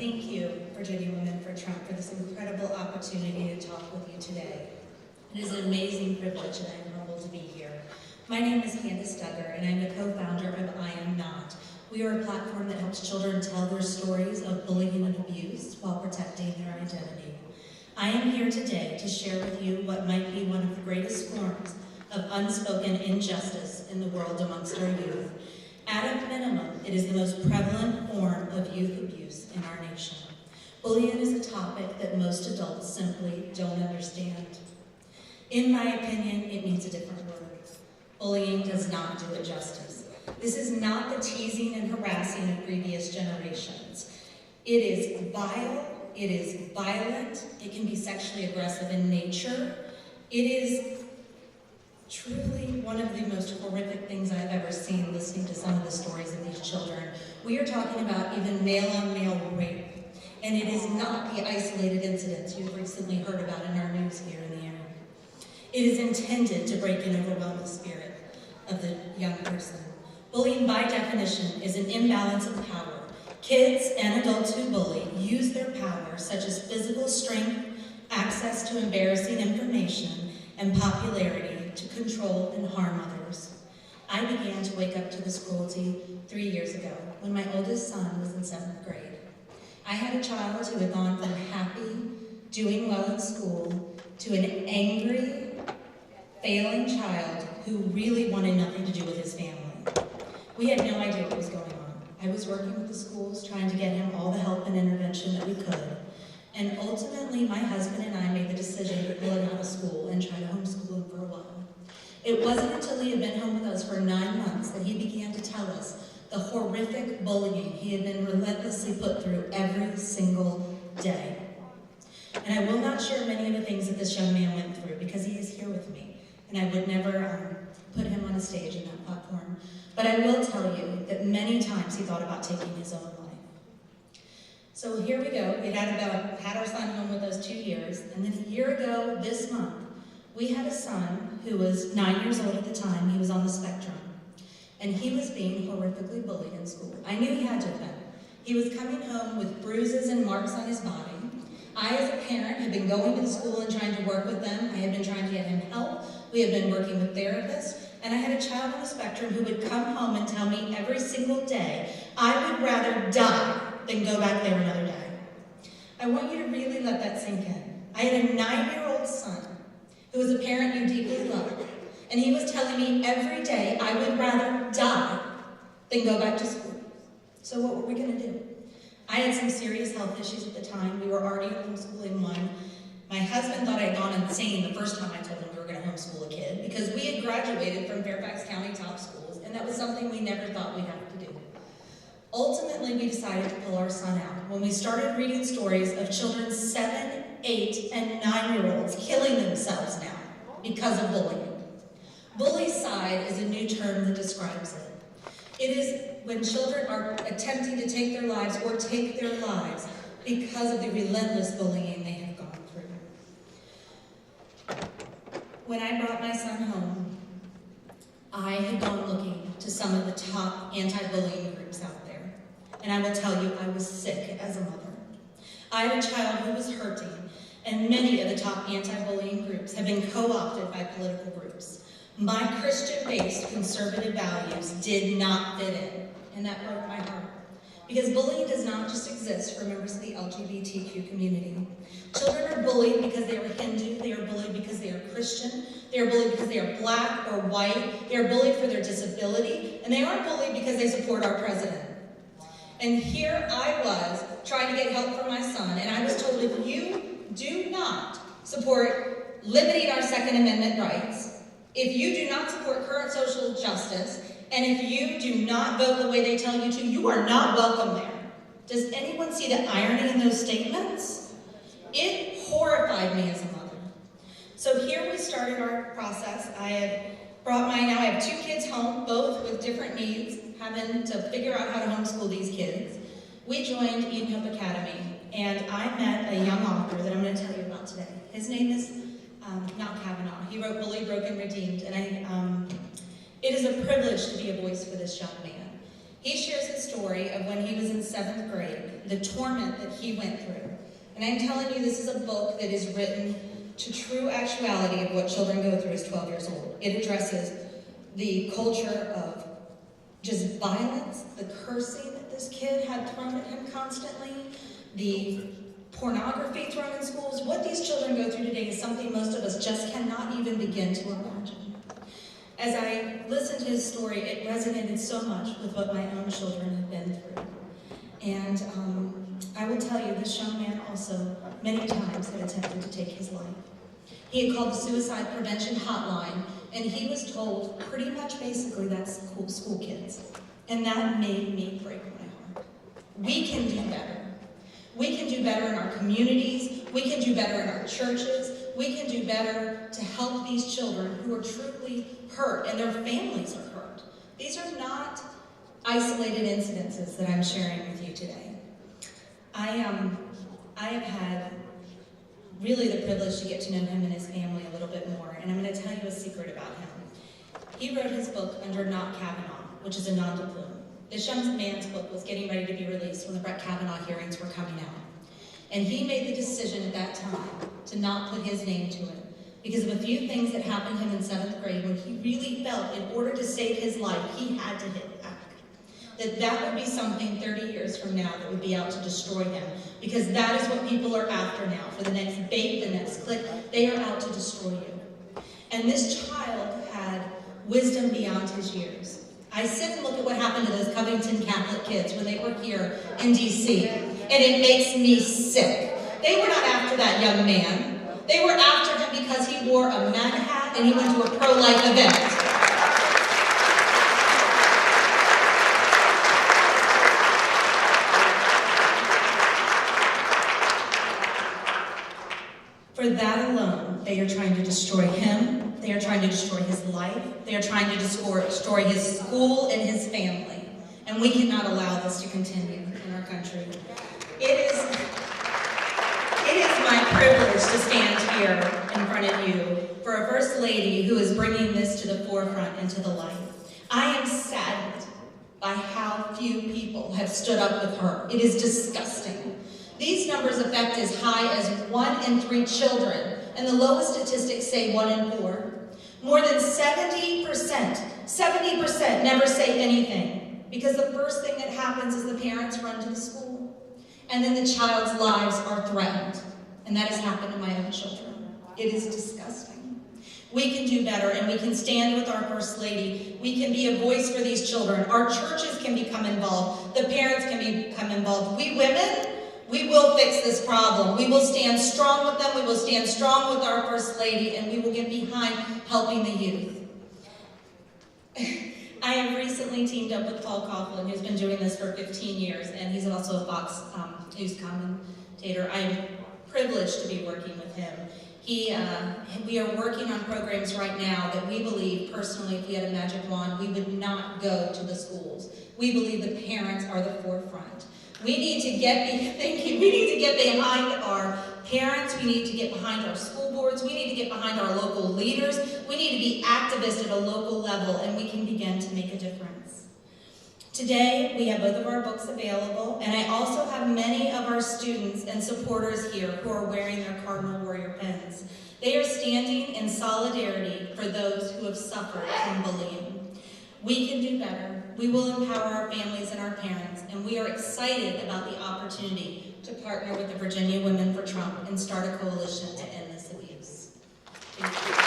thank you, Virginia Women for Trump, for this incredible opportunity to talk with you today. It is an amazing privilege, and I'm humbled to be here. My name is Candace Duggar, and I'm the co-founder of I Am Not. We are a platform that helps children tell their stories of bullying and abuse while protecting their identity. I am here today to share with you what might be one of the greatest forms of unspoken injustice in the world amongst our youth. At a minimum, it is the most prevalent form of youth abuse in our nation. Bullying is a topic that most adults simply don't understand. In my opinion, it needs a different word. Bullying does not do it justice. This is not the teasing and harassing of previous generations. It is vile, it is violent, it can be sexually aggressive in nature. It is truly one of the most horrific things I've ever seen listening to some of the stories of these children. We are talking about even male-on-male rape, and it is not the isolated incidents you've recently heard about in our news here in the area. It is intended to break and overwhelm the spirit of the young person. Bullying, by definition, is an imbalance of power. Kids and adults who bully use their power, such as physical strength, access to embarrassing information, and popularity, to control and harm others. I began to wake up to this cruelty 3 years ago when my oldest son was in 7th grade. I had a child who had gone from happy, doing well in school, to an angry, failing child who really wanted nothing to do with his family. We had no idea what was going on. I was working with the schools, trying to get him all the help and intervention that we could. And ultimately, my husband and I made the decision to pull him out of school and try to homeschool him for a while. It wasn't until he had been home with us for 9 months that he began to tell us the horrific bullying he had been relentlessly put through every single day. And I will not share many of the things that this young man went through because he is here with me, and I would never put him on a stage in that platform. But I will tell you that many times he thought about taking his own life. So here we go. We had our son home with us 2 years, and then a year ago this month, we had a son who was 9 years old at the time. He was on the spectrum, and he was being horrifically bullied in school. I knew he had to have been. He was coming home with bruises and marks on his body. I, as a parent, had been going to the school and trying to work with them. I had been trying to get him help. We had been working with therapists, and I had a child on the spectrum who would come home and tell me every single day, I would rather die than go back there another day. I want you to really let that sink in. I had a 9-year-old son who was a parent you deeply loved, and he was telling me every day I would rather die than go back to school. So what were we going to do? I had some serious health issues at the time. We were already homeschooling one. My husband thought I had gone insane the first time I told him we were going to homeschool a kid because we had graduated from Fairfax County top schools, and that was something we never thought we'd have to do. Ultimately, we decided to pull our son out when we started reading stories of children 7, 8, and 9-year-olds killing themselves now because of bullying. Bullycide is a new term that describes it. It is when children are attempting to take their lives or take their lives because of the relentless bullying they have gone through. When I brought my son home, I had gone looking to some of the top anti-bullying groups out there. And I will tell you, I was sick as a mother. I had a child who was hurting, and many of the top anti-bullying groups have been co-opted by political groups. My Christian-based conservative values did not fit in, and that broke my heart. Because bullying does not just exist for members of the LGBTQ community. Children are bullied because they are Hindu, they are bullied because they are Christian, they are bullied because they are black or white, they are bullied for their disability, and they aren't bullied because they support our president. And here I was trying to get help for my son, and I was told if you do not support limiting our Second Amendment rights, if you do not support current social justice, and if you do not vote the way they tell you to, you are not welcome there. Does anyone see the irony in those statements? It horrified me as a mother. So here we started our process. Now I have 2 kids home, both with different needs, having to figure out how to homeschool these kids. We joined Eden Hope Academy, and I met a young author that I'm going to tell you about today. His name is not Kavanaugh. He wrote Bullied, Broken, Redeemed, and it is a privilege to be a voice for this young man. He shares his story of when he was in 7th grade, the torment that he went through. And I'm telling you, this is a book that is written to true actuality of what children go through as 12 years old. It addresses the culture of just violence, the cursing that this kid had thrown at him constantly, the pornography thrown in schools. What these children go through today is something most of us just cannot even begin to imagine. As I listened to his story, it resonated so much with what my own children have been through. And I will tell you, this young man also many times had attempted to take his life. He had called the suicide prevention hotline, and he was told pretty much basically that's school kids. And that made me break my heart. We can do better. We can do better in our communities. We can do better in our churches. We can do better to help these children who are truly hurt and their families are hurt. These are not isolated incidences that I'm sharing with you today. I have had really the privilege to get to know him and his family a little bit more, and I'm going to tell you a secret about him. He wrote his book under Not Kavanaugh, which is a nom de plume. This young man's book was getting ready to be released when the Brett Kavanaugh hearings were coming out. And he made the decision at that time to not put his name to it because of a few things that happened to him in 7th grade when he really felt in order to save his life, he had to hit back. That would be something 30 years from now that would be out to destroy him, because that is what people are after now. For the next bait, the next click, they are out to destroy you. And this child had wisdom beyond his years. I sit and look at what happened to those Covington Catholic kids when they were here in D.C., and it makes me sick. They were not after that young man. They were after him because he wore a MAGA hat and he went to a pro-life event. For that alone, they are trying to destroy him. They are trying to destroy his life. They are trying to destroy his school and his family. And we cannot allow this to continue in our country. It is my privilege to stand here in front of you for a First Lady who is bringing this to the forefront and to the light. I am saddened by how few people have stood up with her. It is disgusting. These numbers affect as high as 1 in 3 children, and the lowest statistics say 1 in 4. More than 70% never say anything, because the first thing that happens is the parents run to the school, and then the child's lives are threatened. And that has happened to my own children. It is disgusting. We can do better, and we can stand with our First Lady. We can be a voice for these children. Our churches can become involved. The parents can become involved. We women, we will fix this problem. We will stand strong with them. We will stand strong with our First Lady, and we will get behind helping the youth. I have recently teamed up with Paul Coughlin, who's been doing this for 15 years, and he's also a Fox News commentator. I am privileged to be working with him. We are working on programs right now that we believe, personally, if we had a magic wand, we would not go to the schools. We believe the parents are the forefront. We need to get behind our parents. We need to get behind our school boards. We need to get behind our local leaders. We need to be activists at a local level, and we can begin to make a difference. Today, we have both of our books available, and I also have many of our students and supporters here who are wearing their Cardinal Warrior pins. They are standing in solidarity for those who have suffered from bullying. We can do better. We will empower our families and our parents, and we are excited about the opportunity to partner with the Virginia Women for Trump and start a coalition to end this abuse. Thank you.